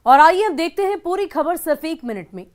और आइए अब देखते हैं पूरी खबर सिर्फ 1 मिनट में।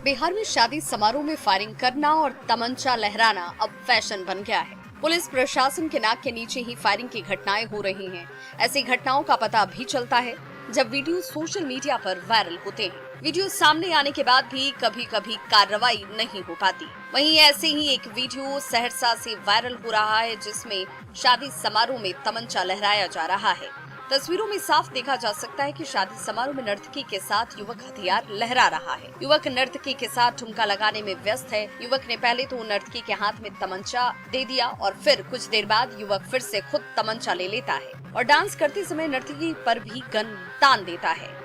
बिहार में शादी समारोह में फायरिंग करना और तमंचा लहराना अब फैशन बन गया है। पुलिस प्रशासन के नाक के नीचे ही फायरिंग की घटनाएं हो रही हैं। ऐसी घटनाओं का पता भी चलता है जब वीडियो सोशल मीडिया पर वायरल होते हैं। वीडियो सामने आने के बाद भी कभी कभी कार्रवाई नहीं हो पाती। वहीं ऐसे ही एक वीडियो सहरसा से वायरल हो रहा है जिसमें शादी समारोह में तमंचा लहराया जा रहा है। तस्वीरों में साफ देखा जा सकता है कि शादी समारोह में नर्तकी के साथ युवक हथियार लहरा रहा है। युवक नर्तकी के साथ ठुमका लगाने में व्यस्त है। युवक ने पहले तो नर्तकी के हाथ में तमंचा दे दिया और फिर कुछ देर बाद युवक फिर से खुद तमंचा ले लेता है और डांस करते समय नर्तकी पर भी गन तान देता है।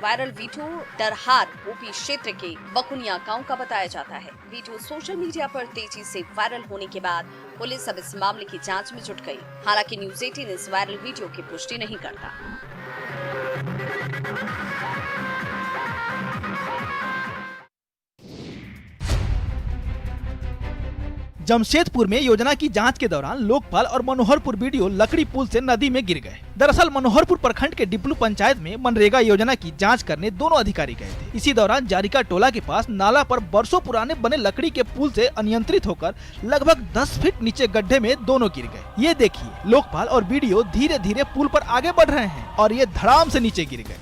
वायरल वीडियो डरहार ओपी क्षेत्र के बकुनिया गांव का बताया जाता है। वीडियो सोशल मीडिया पर तेजी से वायरल होने के बाद पुलिस अब इस मामले की जांच में जुट गई। हालांकि न्यूज़ 18 इस वायरल वीडियो की पुष्टि नहीं करता। जमशेदपुर में योजना की जांच के दौरान लोकपाल और मनोहरपुर बीडीओ लकड़ी पुल से नदी में गिर गए। दरअसल मनोहरपुर प्रखंड के डिपलू पंचायत में मनरेगा योजना की जांच करने दोनों अधिकारी गए थे। इसी दौरान जारिका टोला के पास नाला पर बरसों पुराने बने लकड़ी के पुल से अनियंत्रित होकर लगभग 10 फीट नीचे गड्ढे में दोनों गिर गए। ये देखिए, लोकपाल और बीडीओ धीरे धीरे पुल पर आगे बढ़ रहे हैं और ये धड़ाम से नीचे गिर गए।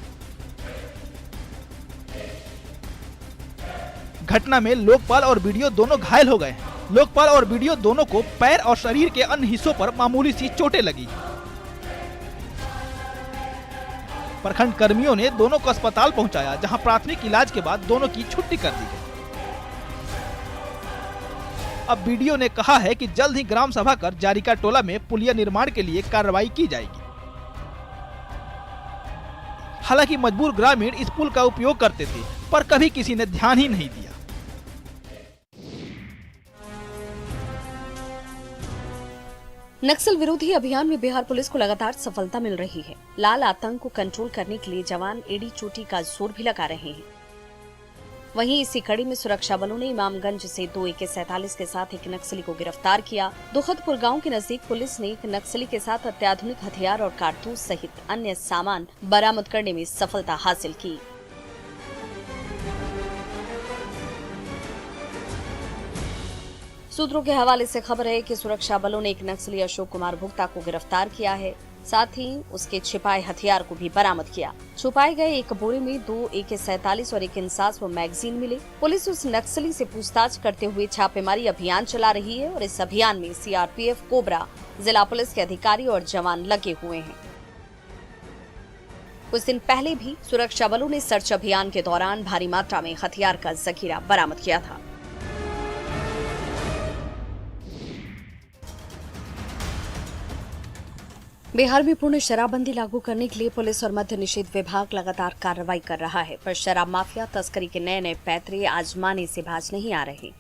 घटना में लोकपाल और बीडीओ दोनों घायल हो गए हैं। लोकपाल और बीडीओ दोनों को पैर और शरीर के अन्य हिस्सों पर मामूली सी चोटें लगी। प्रखंड कर्मियों ने दोनों को अस्पताल पहुंचाया, जहां प्राथमिक इलाज के बाद दोनों की छुट्टी कर दी गई। अब बीडीओ ने कहा है कि जल्द ही ग्राम सभा कर जारिका टोला में पुलिया निर्माण के लिए कार्रवाई की जाएगी। हालांकि मजबूर ग्रामीण इस पुल का उपयोग करते थे, पर कभी किसी ने ध्यान ही नहीं दिया। नक्सल विरोधी अभियान में बिहार पुलिस को लगातार सफलता मिल रही है। लाल आतंक को कंट्रोल करने के लिए जवान एड़ी चोटी का जोर भी लगा रहे हैं। वहीं इसी कड़ी में सुरक्षा बलों ने इमामगंज से 2 AK-47 के साथ एक नक्सली को गिरफ्तार किया। दोखतपुर गांव के नजदीक पुलिस ने एक नक्सली के साथ अत्याधुनिक हथियार और कारतूस सहित अन्य सामान बरामद करने में सफलता हासिल की। सूत्रों के हवाले से खबर है कि सुरक्षा बलों ने एक नक्सली अशोक कुमार भुक्ता को गिरफ्तार किया है। साथ ही उसके छिपाए हथियार को भी बरामद किया। छुपाए गए एक बोरे में 2 AK-47 और एक इंसास व मैगजीन मिले। पुलिस उस नक्सली से पूछताछ करते हुए छापेमारी अभियान चला रही है और इस अभियान में CRPF, कोबरा, जिला पुलिस के अधिकारी और जवान लगे हुए हैं। कुछ दिन पहले भी सुरक्षा बलों ने सर्च अभियान के दौरान भारी मात्रा में हथियार का जखीरा बरामद किया था। बिहार में पूर्ण शराबबंदी लागू करने के लिए पुलिस और मद्य निषेध विभाग लगातार कार्रवाई कर रहा है, पर शराब माफिया तस्करी के नए नए पैतरे आजमाने से बाज नहीं आ रहे।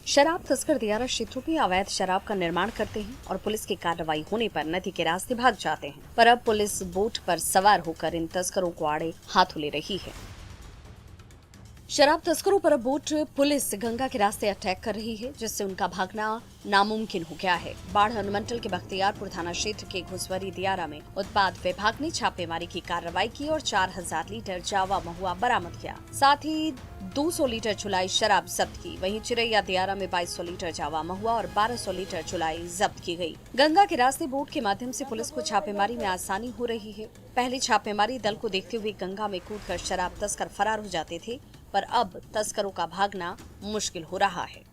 शराब तस्कर दियारा क्षेत्रों में अवैध शराब का निर्माण करते हैं और पुलिस की कार्रवाई होने पर नदी के रास्ते भाग जाते हैं। पर अब पुलिस बोट पर सवार होकर इन तस्करों को आड़े हाथों ले रही है। शराब तस्करों पर अब बोट पुलिस गंगा के रास्ते अटैक कर रही है, जिससे उनका भागना नामुमकिन हो गया है। बाढ़ अनुमंडल के बख्तियारपुर थाना क्षेत्र के घुसवरी दियारा में उत्पाद विभाग ने छापेमारी की कार्रवाई की और 4000 लीटर जावा महुआ बरामद किया। साथ ही 200 लीटर चुलाई शराब जब्त की। वहीं चिरैया दियारा में 2200 लीटर जावा महुआ और 1200 लीटर चुलाई जब्त की गई। गंगा के रास्ते बोट के माध्यम से पुलिस को छापेमारी में आसानी हो रही है। पहले छापेमारी दल को देखते हुए गंगा में कूदकर शराब तस्कर फरार हो जाते थे, पर अब तस्करों का भागना मुश्किल हो रहा है।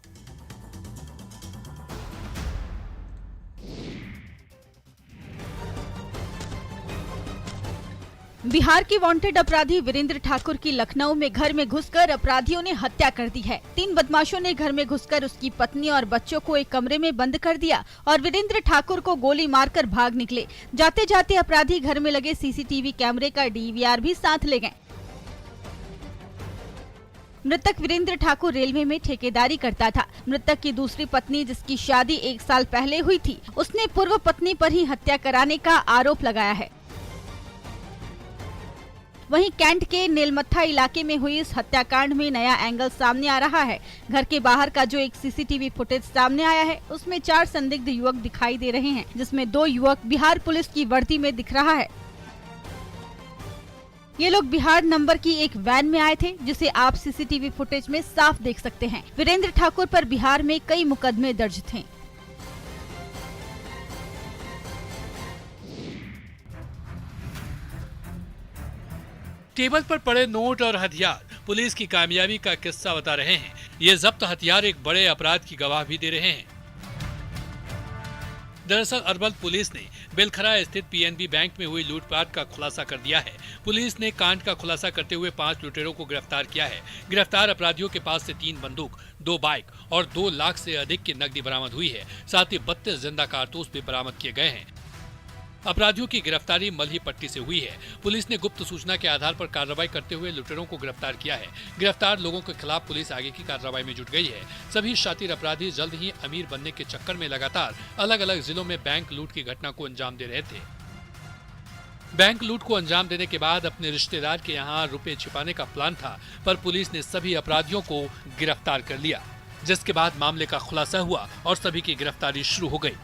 बिहार के वांटेड अपराधी वीरेंद्र ठाकुर की लखनऊ में घर में घुसकर अपराधियों ने हत्या कर दी है। 3 बदमाशों ने घर में घुसकर उसकी पत्नी और बच्चों को एक कमरे में बंद कर दिया और वीरेंद्र ठाकुर को गोली मारकर भाग निकले। जाते जाते अपराधी घर में लगे CCTV कैमरे का DVR भी साथ ले गए। मृतक वीरेंद्र ठाकुर रेलवे में ठेकेदारी करता था। मृतक की दूसरी पत्नी, जिसकी शादी 1 साल पहले हुई थी, उसने पूर्व पत्नी पर ही हत्या कराने का आरोप लगाया है। वहीं कैंट के नीलमत्था इलाके में हुई इस हत्याकांड में नया एंगल सामने आ रहा है। घर के बाहर का जो एक सीसीटीवी फुटेज सामने आया है उसमें 4 संदिग्ध युवक दिखाई दे रहे हैं, जिसमें 2 युवक बिहार पुलिस की वर्दी में दिख रहा है। ये लोग बिहार नंबर की एक वैन में आए थे, जिसे आप सीसीटीवी फुटेज में साफ देख सकते हैं। वीरेंद्र ठाकुर पर बिहार में कई मुकदमे दर्ज थे। टेबल पर पड़े नोट और हथियार पुलिस की कामयाबी का किस्सा बता रहे हैं। ये जब्त हथियार एक बड़े अपराध की गवाह भी दे रहे हैं। दरअसल अरवल पुलिस ने बेलखरा स्थित पीएनबी बैंक में हुई लूटपाट का खुलासा कर दिया है। पुलिस ने कांड का खुलासा करते हुए 5 लुटेरों को गिरफ्तार किया है। गिरफ्तार अपराधियों के पास से 3 बंदूक, 2 बाइक और 2 लाख से अधिक की नकदी बरामद हुई है। साथ ही 32 जिंदा कारतूस भी बरामद किए गए हैं। अपराधियों की गिरफ्तारी मलही पट्टी से हुई है। पुलिस ने गुप्त सूचना के आधार पर कार्रवाई करते हुए लुटेरों को गिरफ्तार किया है। गिरफ्तार लोगों के खिलाफ पुलिस आगे की कार्रवाई में जुट गई है। सभी शातिर अपराधी जल्द ही अमीर बनने के चक्कर में लगातार अलग अलग जिलों में बैंक लूट की घटना को अंजाम दे रहे थे। बैंक लूट को अंजाम देने के बाद अपने रिश्तेदार के यहाँ रुपए छिपाने का प्लान था, पर पुलिस ने सभी अपराधियों को गिरफ्तार कर लिया, जिसके बाद मामले का खुलासा हुआ और सभी की गिरफ्तारी शुरू हो गई।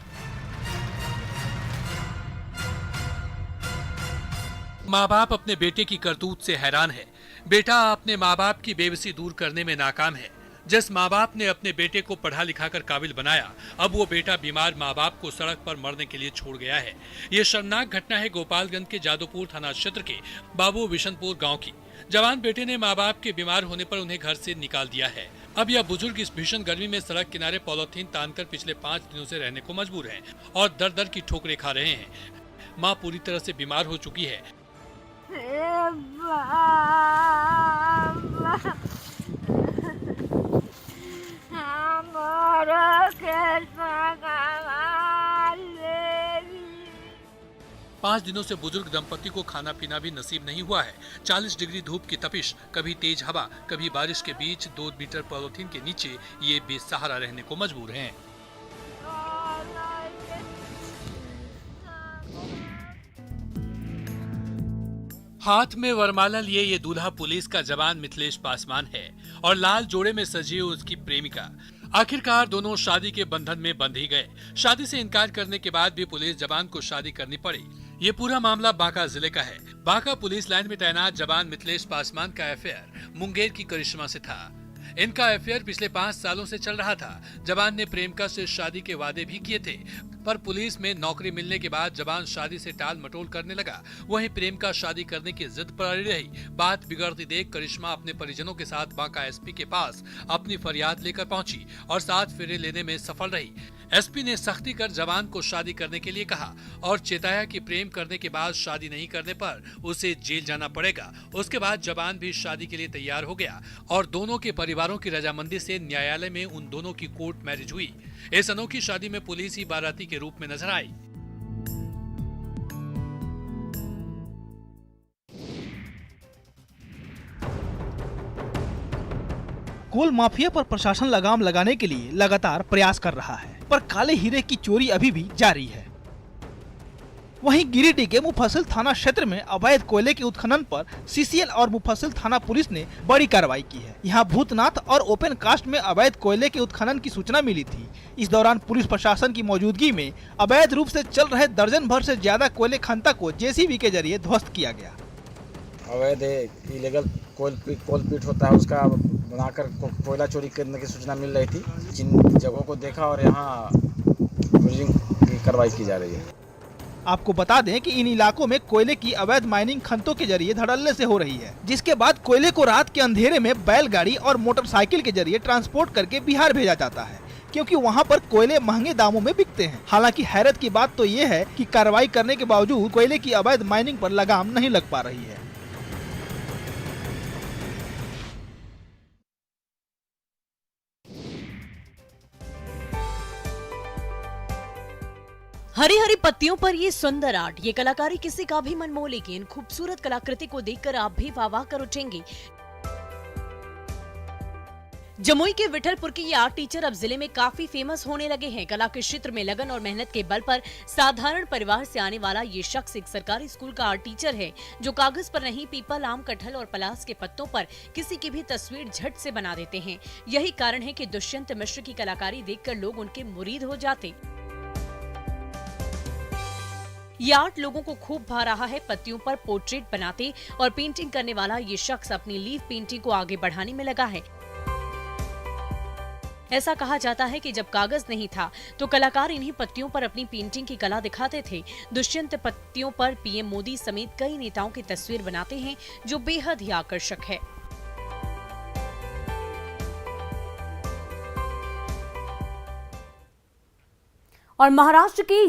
माँ बाप अपने बेटे की करतूत से हैरान है। बेटा अपने माँ बाप की बेबसी दूर करने में नाकाम है। जिस माँ बाप ने अपने बेटे को पढ़ा लिखा कर काबिल बनाया, अब वो बेटा बीमार माँ बाप को सड़क पर मरने के लिए छोड़ गया है। ये शर्मनाक घटना है गोपालगंज के जादूपुर थाना क्षेत्र के बाबू विशनपुर गाँव की। जवान बेटे ने माँ बाप के बीमार होने पर उन्हें घर से निकाल दिया है। अब यह बुजुर्ग इस भीषण गर्मी में सड़क किनारे पॉलीथीन तानकर पिछले 5 दिनों से रहने को मजबूर हैं और दर दर की ठोकरें खा रहे हैं। माँ पूरी तरह से बीमार हो चुकी है। पाँच दिनों से बुजुर्ग दंपति को खाना पीना भी नसीब नहीं हुआ है। 40 डिग्री धूप की तपिश, कभी तेज हवा, कभी बारिश के बीच 2 मीटर पॉलीथीन के नीचे ये बेसहारा रहने को मजबूर हैं। हाथ में वरमाला लिए ये दूल्हा पुलिस का जवान मिथिलेश पासवान है और लाल जोड़े में सजी उसकी प्रेमिका। आखिरकार दोनों शादी के बंधन में बंध ही गए। शादी से इनकार करने के बाद भी पुलिस जवान को शादी करनी पड़ी। ये पूरा मामला बांका जिले का है। बांका पुलिस लाइन में तैनात जवान मिथिलेश पासवान का अफेयर मुंगेर की करिश्मा से था। इनका अफेयर पिछले 5 सालों से चल रहा था। जवान ने प्रेमिका से शादी के वादे भी किए थे, पर पुलिस में नौकरी मिलने के बाद जवान शादी से टाल मटोल करने लगा। वहीं प्रेमिका शादी करने की जिद पर अड़ी रही। बात बिगड़ती देख करिश्मा अपने परिजनों के साथ बांका एसपी के पास अपनी फरियाद लेकर पहुंची और 7 फेरे लेने में सफल रही। एसपी ने सख्ती कर जवान को शादी करने के लिए कहा और चेताया कि प्रेम करने के बाद शादी नहीं करने पर उसे जेल जाना पड़ेगा। उसके बाद जवान भी शादी के लिए तैयार हो गया और दोनों के परिवारों की रजामंदी से न्यायालय में उन दोनों की कोर्ट मैरिज हुई। इस अनोखी शादी में पुलिस ही बाराती के रूप में नजर आई। कोल माफिया पर प्रशासन लगाम लगाने के लिए लगातार प्रयास कर रहा है, पर काले हीरे की चोरी अभी भी जारी है। वहीं गिरिडीह के मुफस्सिल थाना क्षेत्र में अवैध कोयले के उत्खनन पर सीसीएल और मुफस्सिल थाना पुलिस ने बड़ी कार्रवाई की है। यहां भूतनाथ और ओपन कास्ट में अवैध कोयले के उत्खनन की सूचना मिली थी। इस दौरान पुलिस प्रशासन की मौजूदगी में अवैध रूप से चल रहे दर्जन भर से ज्यादा कोयले खनता को जेसीबी के जरिए ध्वस्त किया गया। अवैध इलीगल कोल पीट होता है, उसका बनाकर कोयला चोरी करने की सूचना मिल रही थी। जिन जगहों को देखा और यहाँ की कार्रवाई की जा रही है। आपको बता दें कि इन इलाकों में कोयले की अवैध माइनिंग खनतों के जरिए धड़ल्ले से हो रही है, जिसके बाद कोयले को रात के अंधेरे में बैलगाड़ी और मोटरसाइकिल के जरिए ट्रांसपोर्ट करके बिहार भेजा जाता है, क्योंकि वहां पर कोयले महंगे दामों में बिकते हैं। हालांकि हैरत की बात तो ये है कि कार्रवाई करने के बावजूद कोयले की अवैध माइनिंग पर लगाम नहीं लग पा रही है। हरी हरी पत्तियों पर ये सुंदर आर्ट, ये कलाकारी किसी का भी मन मोह लेगी। इन खूबसूरत कलाकृति को देखकर आप भी वाह वाह कर उठेंगे। जमुई के विठलपुर के ये आर्ट टीचर अब जिले में काफी फेमस होने लगे हैं। कला के क्षेत्र में लगन और मेहनत के बल पर साधारण परिवार से आने वाला ये शख्स एक सरकारी स्कूल का आर्ट टीचर है, जो कागज पर नहीं पीपल, आम, कटहल और पलास के पत्तों पर किसी की भी तस्वीर झट से बना देते हैं। यही कारण है कि दुष्यंत मिश्र की कलाकारी देखकर लोग उनके मुरीद हो जाते। ये आर्ट लोगों को खूब भा रहा है। पत्तियों पर पोर्ट्रेट बनाते और पेंटिंग करने वाला ये शख्स अपनी लीफ पेंटिंग को आगे बढ़ाने में लगा है। ऐसा कहा जाता है कि जब कागज नहीं था तो कलाकार इन्हीं पत्तियों पर अपनी पेंटिंग की कला दिखाते थे। दुष्यंत पत्तियों पर पीएम मोदी समेत कई नेताओं की तस्वीर बनाते हैं, जो बेहद ही आकर्षक है। और महाराष्ट्र की